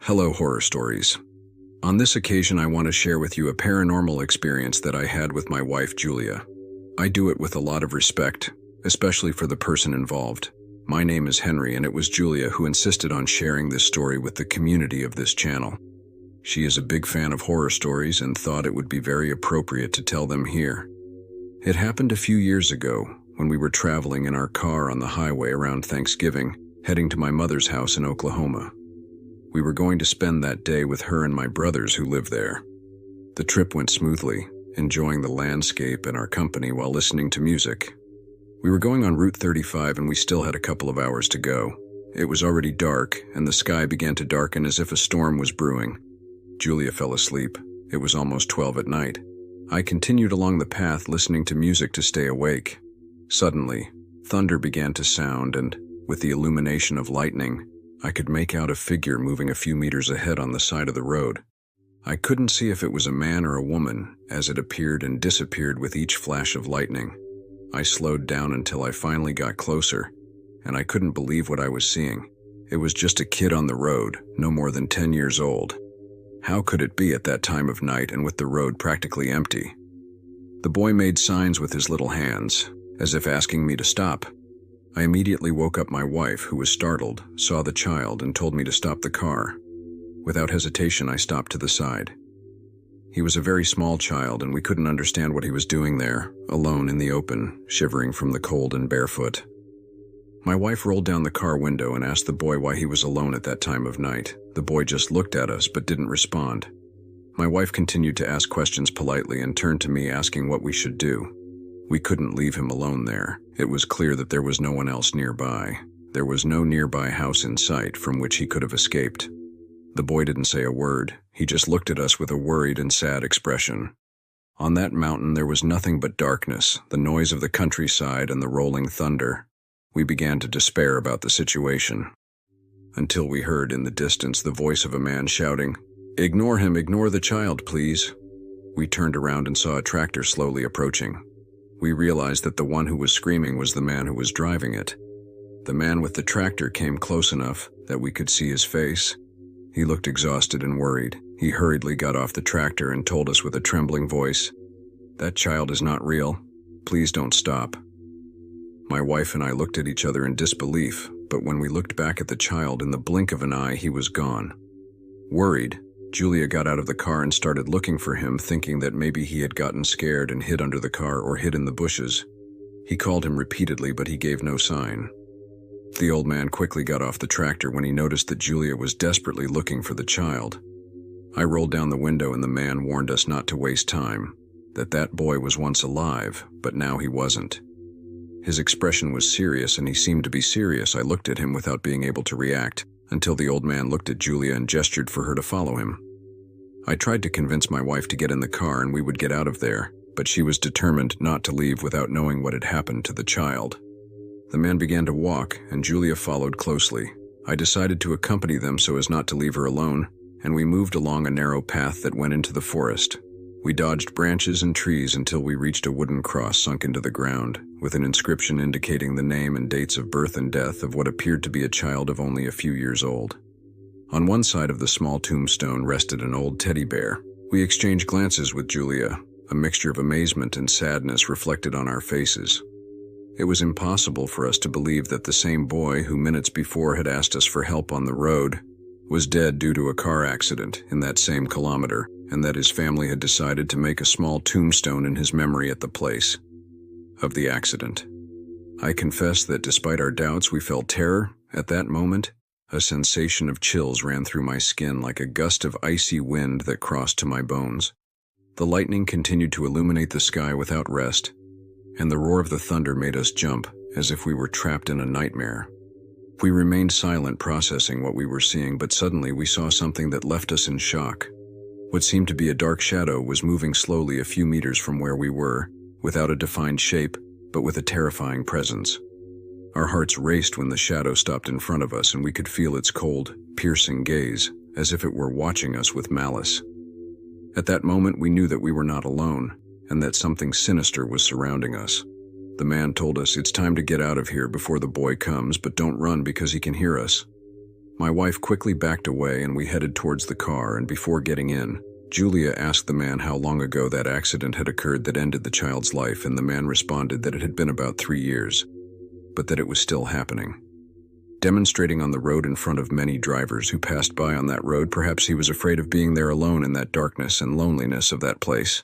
Hello, horror stories. On this occasion, I want to share with you a paranormal experience that I had with my wife, Julia. I do it with a lot of respect, especially for the person involved. My name is Henry, and it was Julia who insisted on sharing this story with the community of this channel. She is a big fan of horror stories and thought it would be very appropriate to tell them here. It happened a few years ago when we were traveling in our car on the highway around Thanksgiving, heading to my mother's house in Oklahoma. We were going to spend that day with her and my brothers who live there. The trip went smoothly, enjoying the landscape and our company while listening to music. We were going on Route 35 and we still had a couple of hours to go. It was already dark and the sky began to darken as if a storm was brewing. Julia fell asleep. It was almost 12 at night. I continued along the path listening to music to stay awake. Suddenly, thunder began to sound and, with the illumination of lightning, I could make out a figure moving a few meters ahead on the side of the road. I couldn't see if it was a man or a woman, as it appeared and disappeared with each flash of lightning. I slowed down until I finally got closer, and I couldn't believe what I was seeing. It was just a kid on the road, no more than 10 years old. How could it be at that time of night and with the road practically empty? The boy made signs with his little hands, as if asking me to stop. I immediately woke up my wife, who was startled, saw the child, and told me to stop the car. Without hesitation, I stopped to the side. He was a very small child, and we couldn't understand what he was doing there, alone in the open, shivering from the cold and barefoot. My wife rolled down the car window and asked the boy why he was alone at that time of night. The boy just looked at us but didn't respond. My wife continued to ask questions politely and turned to me asking what we should do. We couldn't leave him alone there. It was clear that there was no one else nearby. There was no nearby house in sight from which he could have escaped. The boy didn't say a word. He just looked at us with a worried and sad expression. On that mountain there was nothing but darkness, the noise of the countryside and the rolling thunder. We began to despair about the situation, until we heard in the distance the voice of a man shouting, "Ignore him, ignore the child, please." We turned around and saw a tractor slowly approaching. We realized that the one who was screaming was the man who was driving it. The man with the tractor came close enough that we could see his face. He looked exhausted and worried. He hurriedly got off the tractor and told us with a trembling voice, "That child is not real. Please don't stop." My wife and I looked at each other in disbelief, but when we looked back at the child, in the blink of an eye, he was gone. Worried, Julia got out of the car and started looking for him, thinking that maybe he had gotten scared and hid under the car or hid in the bushes. He called him repeatedly, but he gave no sign. The old man quickly got off the tractor when he noticed that Julia was desperately looking for the child. I rolled down the window and the man warned us not to waste time, that boy was once alive, but now he wasn't. His expression was serious and he seemed to be serious. I looked at him without being able to react, until the old man looked at Julia and gestured for her to follow him. I tried to convince my wife to get in the car and we would get out of there, but she was determined not to leave without knowing what had happened to the child. The man began to walk, and Julia followed closely. I decided to accompany them so as not to leave her alone, and we moved along a narrow path that went into the forest. We dodged branches and trees until we reached a wooden cross sunk into the ground, with an inscription indicating the name and dates of birth and death of what appeared to be a child of only a few years old. On one side of the small tombstone rested an old teddy bear. We exchanged glances with Julia, a mixture of amazement and sadness reflected on our faces. It was impossible for us to believe that the same boy who minutes before had asked us for help on the road was dead due to a car accident in that same kilometer, and that his family had decided to make a small tombstone in his memory at the place of the accident. I confess that despite our doubts, we felt terror at that moment. A sensation of chills ran through my skin like a gust of icy wind that crossed to my bones. The lightning continued to illuminate the sky without rest, and the roar of the thunder made us jump as if we were trapped in a nightmare. We remained silent, processing what we were seeing, but suddenly we saw something that left us in shock. What seemed to be a dark shadow was moving slowly a few meters from where we were, without a defined shape, but with a terrifying presence. Our hearts raced when the shadow stopped in front of us, and we could feel its cold, piercing gaze, as if it were watching us with malice. At that moment, we knew that we were not alone, and that something sinister was surrounding us. The man told us, "It's time to get out of here before the boy comes, but don't run because he can hear us." My wife quickly backed away and we headed towards the car, and before getting in, Julia asked the man how long ago that accident had occurred that ended the child's life, and the man responded that it had been about 3 years, but that it was still happening. Demonstrating on the road in front of many drivers who passed by on that road, perhaps he was afraid of being there alone in that darkness and loneliness of that place.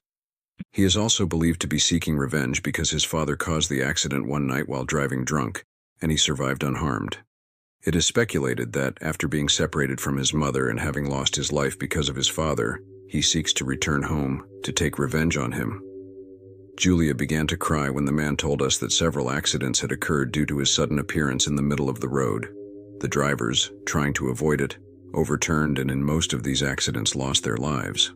He is also believed to be seeking revenge because his father caused the accident one night while driving drunk, and he survived unharmed. It is speculated that, after being separated from his mother and having lost his life because of his father, he seeks to return home to take revenge on him. Julia began to cry when the man told us that several accidents had occurred due to his sudden appearance in the middle of the road. The drivers, trying to avoid it, overturned, and in most of these accidents lost their lives.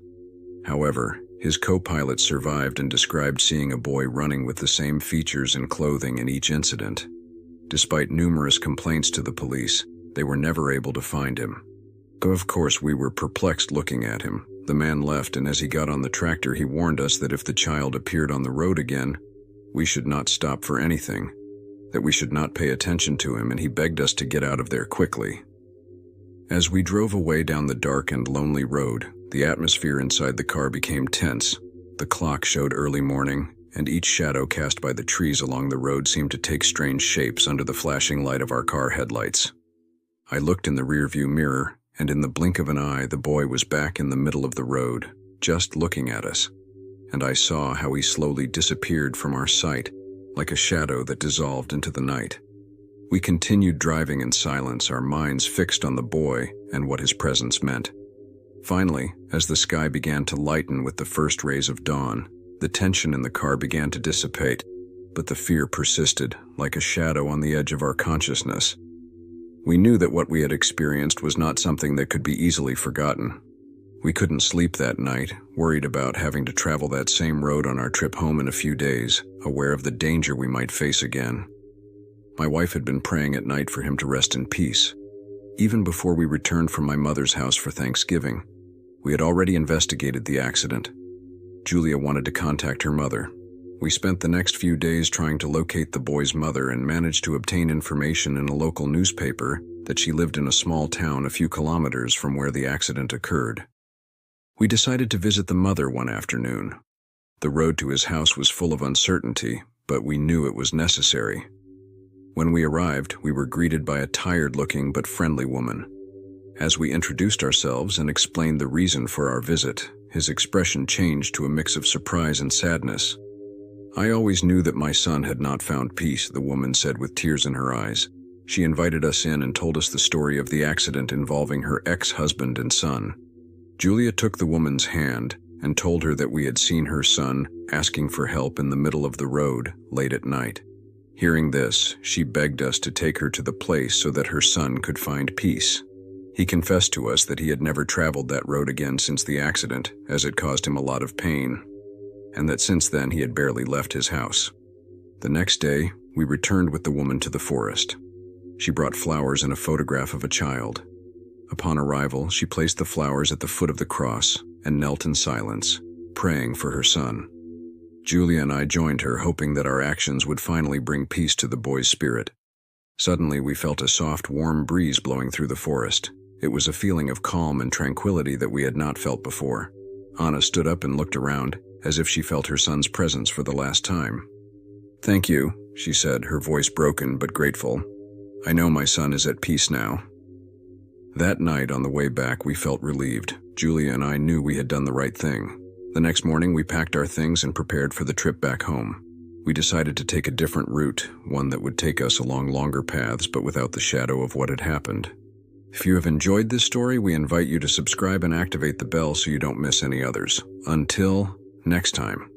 However, his co-pilot survived and described seeing a boy running with the same features and clothing in each incident. Despite numerous complaints to the police, they were never able to find him. Of course, we were perplexed looking at him. The man left, and as he got on the tractor, he warned us that if the child appeared on the road again, we should not stop for anything, that we should not pay attention to him, and he begged us to get out of there quickly. As we drove away down the dark and lonely road, the atmosphere inside the car became tense. The clock showed early morning, and each shadow cast by the trees along the road seemed to take strange shapes under the flashing light of our car headlights. I looked in the rearview mirror, and in the blink of an eye, the boy was back in the middle of the road, just looking at us, and I saw how he slowly disappeared from our sight, like a shadow that dissolved into the night. We continued driving in silence, our minds fixed on the boy and what his presence meant. Finally, as the sky began to lighten with the first rays of dawn, the tension in the car began to dissipate, but the fear persisted, like a shadow on the edge of our consciousness. We knew that what we had experienced was not something that could be easily forgotten. We couldn't sleep that night, worried about having to travel that same road on our trip home in a few days, aware of the danger we might face again. My wife had been praying at night for him to rest in peace. Even before we returned from my mother's house for Thanksgiving, we had already investigated the accident. Julia wanted to contact her mother. We spent the next few days trying to locate the boy's mother and managed to obtain information in a local newspaper that she lived in a small town a few kilometers from where the accident occurred. We decided to visit the mother one afternoon. The road to his house was full of uncertainty, but we knew it was necessary. When we arrived, we were greeted by a tired-looking but friendly woman. As we introduced ourselves and explained the reason for our visit, his expression changed to a mix of surprise and sadness. "I always knew that my son had not found peace," the woman said with tears in her eyes. She invited us in and told us the story of the accident involving her ex-husband and son. Julia took the woman's hand and told her that we had seen her son asking for help in the middle of the road late at night. Hearing this, she begged us to take her to the place so that her son could find peace. He confessed to us that he had never traveled that road again since the accident, as it caused him a lot of pain, and that since then he had barely left his house. The next day, we returned with the woman to the forest. She brought flowers and a photograph of a child. Upon arrival, she placed the flowers at the foot of the cross and knelt in silence, praying for her son. Julia and I joined her, hoping that our actions would finally bring peace to the boy's spirit. Suddenly, we felt a soft, warm breeze blowing through the forest. It was a feeling of calm and tranquility that we had not felt before. Anna stood up and looked around, as if she felt her son's presence for the last time. "Thank you," she said, her voice broken but grateful. "I know my son is at peace now." That night, on the way back, we felt relieved. Julia and I knew we had done the right thing. The next morning, we packed our things and prepared for the trip back home. We decided to take a different route, one that would take us along longer paths but without the shadow of what had happened. If you have enjoyed this story, we invite you to subscribe and activate the bell so you don't miss any others. Until next time.